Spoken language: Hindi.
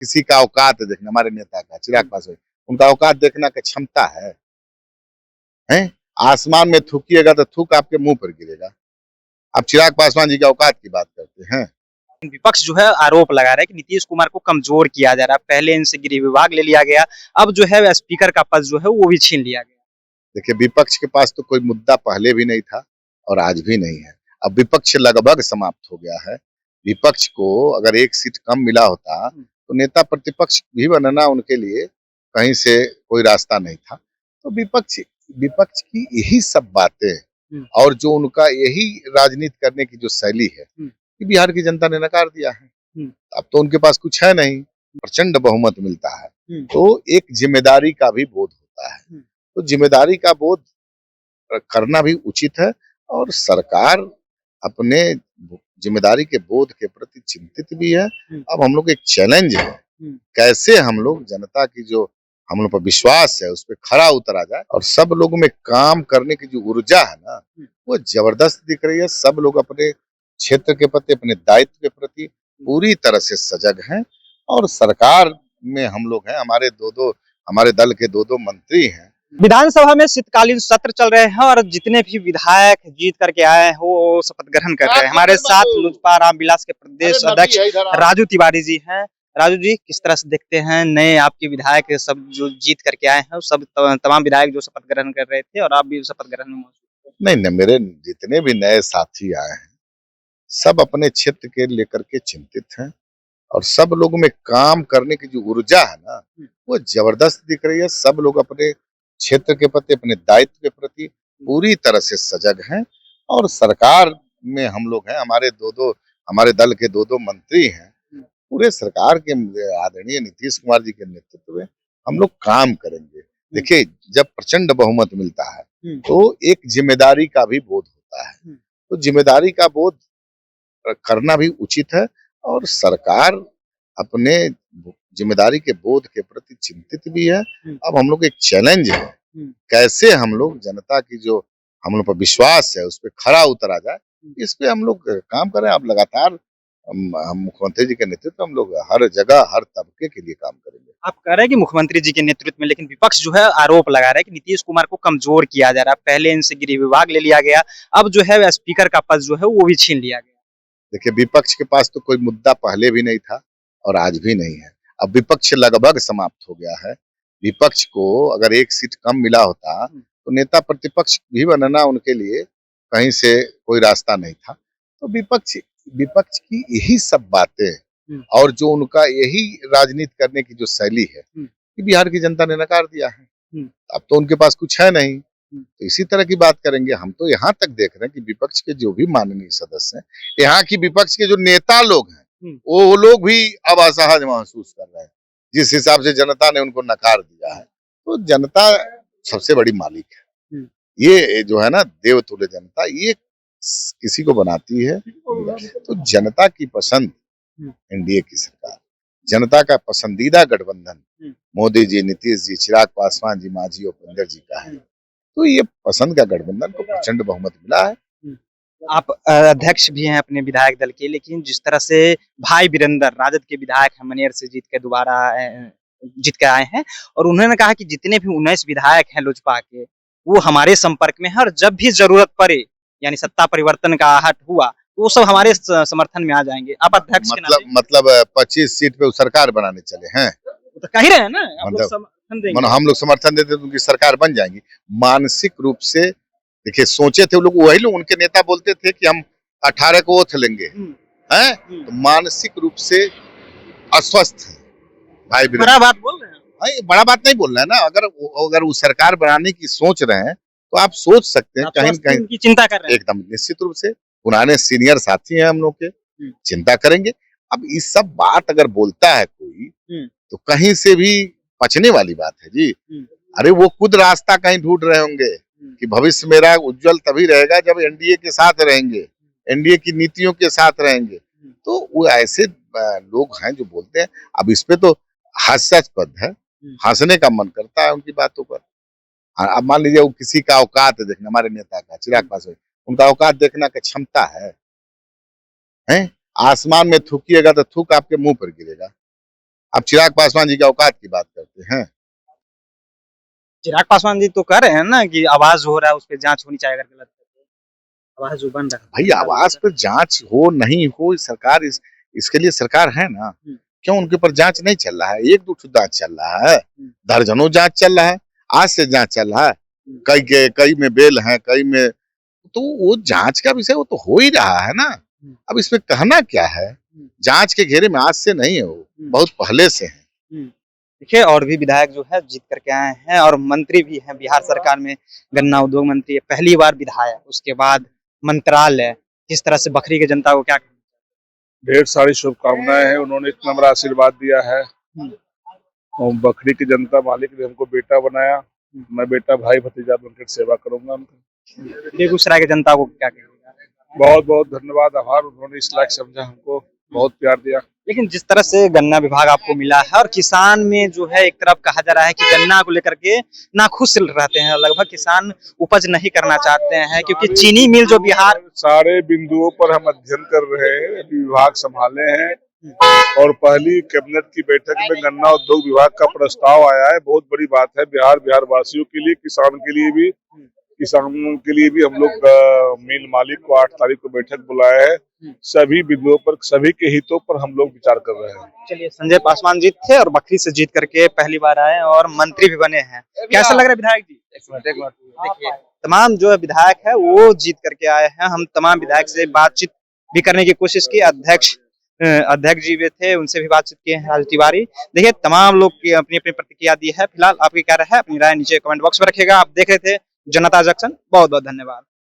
किसी का औकात देखना, हमारे नेता का चिराग पासवान, उनका औकात देखना की क्षमता है? हैं? आसमान में थूकिएगा तो थूक आपके मुंह पर गिरेगा। आप चिराग पासवान जी के औकात की बात करते हैं। विपक्ष जो है आरोप लगा रहा है कि नीतीश कुमार को कमजोर किया जा रहा है। पहले इनसे गृह विभाग ले लिया गया, अब जो है स्पीकर का पद जो है वो भी छीन लिया गया। देखिए, विपक्ष के पास तो कोई मुद्दा पहले भी नहीं था और आज भी नहीं है। अब विपक्ष लगभग समाप्त हो गया है। विपक्ष को अगर एक सीट कम मिला होता तो नेता प्रतिपक्ष भी बनना उनके लिए कहीं से कोई रास्ता नहीं था। तो विपक्ष विपक्ष की यही सब बातें और जो उनका यही राजनीति करने की जो शैली है, कि बिहार की जनता ने नकार दिया है। अब तो उनके पास कुछ है नहीं, प्रचंड बहुमत मिलता है, तो एक जिम्मेदारी का भी बोध होता है। तो जिम्मेदारी का बोध करना भी उचित है और सरकार अपने जिम्मेदारी के बोध के प्रति चिंतित भी है। अब हम लोग एक चैलेंज है, कैसे हम लोग जनता की जो हम लोग पर विश्वास है उस पर खरा उतरा जाए और सब लोगों में काम करने की जो ऊर्जा है ना, वो जबरदस्त दिख रही है। सब लोग अपने क्षेत्र के प्रति, अपने दायित्व के प्रति पूरी तरह से सजग हैं और सरकार में हम लोग हैं। हमारे दल के दो मंत्री हैं। विधानसभा में शीतकालीन सत्र चल रहे हैं और जितने भी विधायक जीत करके आए हैं वो शपथ ग्रहण कर रहे हैं। हमारे साथ लोजपा रामविलास के प्रदेश अध्यक्ष राजू तिवारी जी हैं। राजू जी, किस तरह से देखते हैं नए आपके विधायक सब जो जीत करके आए हैं, सब तमाम विधायक जो शपथ ग्रहण कर रहे थे और आप भी शपथ ग्रहण में मौजूद थे? नहीं, मेरे जितने भी नए साथी आए हैं सब अपने क्षेत्र के लेकर के चिंतित हैं और सब लोगों में काम करने की जो ऊर्जा है ना, वो जबरदस्त दिख रही है। सब लोग अपने क्षेत्र के प्रति, अपने दायित्व के प्रति पूरी तरह से सजग हैं और सरकार में हम लोग हैं। हमारे दल के दो मंत्री हैं। पूरे सरकार के आदरणीय नीतीश कुमार जी के नेतृत्व में हम लोग काम करेंगे। देखिए, जब प्रचंड बहुमत मिलता है तो एक जिम्मेदारी का भी बोध होता है। तो जिम्मेदारी का बोध करना भी उचित है और सरकार अपने जिम्मेदारी के बोध के प्रति चिंतित भी है। अब हम लोग एक चैलेंज है, कैसे हम लोग जनता की जो हम लोग पर विश्वास है उस पर खरा उतरा जाए, इस पे हम लोग काम करें। अब लगातार हम मुख्यमंत्री जी के नेतृत्व हम लोग हर जगह हर तबके के लिए काम करेंगे। आप कह रहे हैं कि मुख्यमंत्री जी के नेतृत्व में, लेकिन विपक्ष जो है आरोप लगा रहा है कि नीतीश कुमार को कमजोर किया जा रहा है। पहले इनसे गृह विभाग ले लिया गया, अब जो है स्पीकर का पद जो है वो भी छीन लिया गया। देखिए, विपक्ष के पास तो कोई मुद्दा पहले भी नहीं था और आज भी नहीं है। अब विपक्ष लगभग समाप्त हो गया है। विपक्ष को अगर एक सीट कम मिला होता तो नेता प्रतिपक्ष भी बनना उनके लिए कहीं से कोई रास्ता नहीं था। तो विपक्ष विपक्ष की यही सब बातें और जो उनका यही राजनीति करने की जो शैली है, कि बिहार की जनता ने नकार दिया है। अब तो उनके पास कुछ है नहीं, तो इसी तरह की बात करेंगे। हम तो यहाँ तक देख रहे हैं कि विपक्ष के जो भी माननीय सदस्य हैं, यहाँ की विपक्ष के जो नेता लोग हैं, वो लोग भी अब असहज महसूस कर रहे हैं। जिस हिसाब से जनता ने उनको नकार दिया है, तो जनता सबसे बड़ी मालिक है। ये जो है ना, देवतुल्य जनता, ये किसी को बनाती है। तो जनता की पसंद एनडीए की सरकार, जनता का पसंदीदा गठबंधन मोदी जी, नीतीश जी, चिराग पासवान जी, मांझी उपेंद्र जी का है। तो ये पसंद का गठबंधन को प्रचंड बहुमत मिला है। आप अध्यक्ष भी हैं अपने विधायक दल के, लेकिन जिस तरह से भाई वीरेंद्र राजद के विधायक हैं, मनेर से जीत के दोबारा जीत के आए हैं और उन्होंने कहा कि जितने भी 19 विधायक हैं लोजपा के, वो हमारे संपर्क में है और जब भी जरूरत पड़े, यानी सत्ता परिवर्तन का आहट हुआ, तो वो सब हमारे समर्थन में आ जाएंगे। आप अध्यक्ष के नाते मतलब 25 सीट पे सरकार बनाने चले हैं, तो कह ही रहे हैं ना, आप लोग समर्थन देंगे। हम लोग समर्थन देते तो उनकी सरकार बन जाएगी। मानसिक रूप से देखिए, सोचे थे वो लोग, वही लोग, उनके नेता बोलते थे कि हम 18 को ओथ लेंगे, हैं? तो मानसिक रूप से अस्वस्थ है भाई। बड़ा बात बोल रहे हैं भाई, बड़ा बात नहीं बोल रहे हैं ना। अगर वो सरकार बनाने की सोच रहे हैं तो आप सोच सकते हैं, कहीं कहीं की चिंता कर रहे हैं। एकदम निश्चित रूप से पुराने सीनियर साथी हैं हम लोग के, चिंता करेंगे। अब इस सब बात अगर बोलता है कोई, तो कहीं से भी पचने वाली बात है जी। अरे वो खुद रास्ता कहीं ढूंढ रहे होंगे कि भविष्य मेरा उज्जवल तभी रहेगा जब एनडीए के साथ रहेंगे, एनडीए की नीतियों के साथ रहेंगे। तो वो ऐसे लोग हैं जो बोलते हैं। अब इस पे तो हास्यास्पद है, हंसने का मन करता है उनकी बातों पर। अब मान लीजिए, वो किसी का औकात देखना, हमारे नेता का चिराग पासवान, उनका औकात देखना की क्षमता है? हैं? आसमान में थूकिएगा तो थूक आपके मुंह पर गिरेगा। आप चिराग पासवान जी की औकात की बात करते हैं। चिराग पासवान जी तो कह रहे हैं ना कि आवाज हो रहा है, उस पे जांच होनी चाहिए अगर गलत है तो। आवाज जो बन रहा है भाई आवाज पर जांच हो नहीं हो, सरकार इसके लिए सरकार है ना। हम्म। क्यों उनके ऊपर जांच नहीं चल रहा है? एक दो ठो जांच चल रहा है, दर्जनों जांच चल रहा है, आज से जांच चल रहा है। कई में बेल है, कई में, तो वो जांच का विषय वो तो हो ही रहा है ना। अब इसमें कहना क्या है? जांच के घेरे में आज से नहीं है, वो बहुत पहले से है। देखिए और भी विधायक जो है जीत करके आए हैं और मंत्री भी हैं बिहार सरकार में। गन्ना उद्योग मंत्री है, पहली बार विधायक, उसके बाद मंत्रालय। किस तरह से बखरी की जनता को क्या ढेर सारी शुभकामनाएं हैं। उन्होंने इतना बड़ा आशीर्वाद दिया है और बखरी की जनता, मालिक ने हमको बेटा बनाया। मैं बेटा भाई भतीजा बनकर सेवा करूंगा उनका। बेगूसराय की जनता को क्या कहेंगे? बहुत बहुत धन्यवाद, आभार। उन्होंने इस लायक समझा, हमको बहुत प्यार दिया। लेकिन जिस तरह से गन्ना विभाग आपको मिला है और किसान में जो है एक तरफ कहा जा रहा है कि गन्ना को लेकर के नाखुश रहते हैं, लगभग किसान उपज नहीं करना चाहते हैं क्योंकि चीनी मिल जो बिहार सारे बिंदुओं पर हम अध्ययन कर रहे हैं, विभाग संभाले हैं और पहली कैबिनेट की बैठक में गन्ना उद्योग विभाग का प्रस्ताव आया है। बहुत बड़ी बात है बिहार वासियों के लिए, किसानों के लिए भी हम लोग मिल मालिक को 8 तारीख को बैठक बुलाया है। सभी बिंदुओं पर, सभी के हितों पर हम लोग विचार कर रहे हैं। चलिए, संजय पासवान जी थे और बखरी से जीत करके पहली बार आए और मंत्री भी बने हैं। कैसा लग रहा है विधायक जी? देखिए तमाम जो विधायक है वो जीत करके आए हैं। हम तमाम विधायक से बातचीत भी करने की कोशिश की। अध्यक्ष जी भी थे, उनसे भी बातचीत किए हैं, राजू तिवारी। देखिए तमाम लोग की अपनी अपनी प्रतिक्रिया दी है। फिलहाल आपकी क्या राय है? अपनी राय नीचे कमेंट बॉक्स में रखिएगा। आप देख रहे थे जनता जंक्शन। बहुत बहुत धन्यवाद।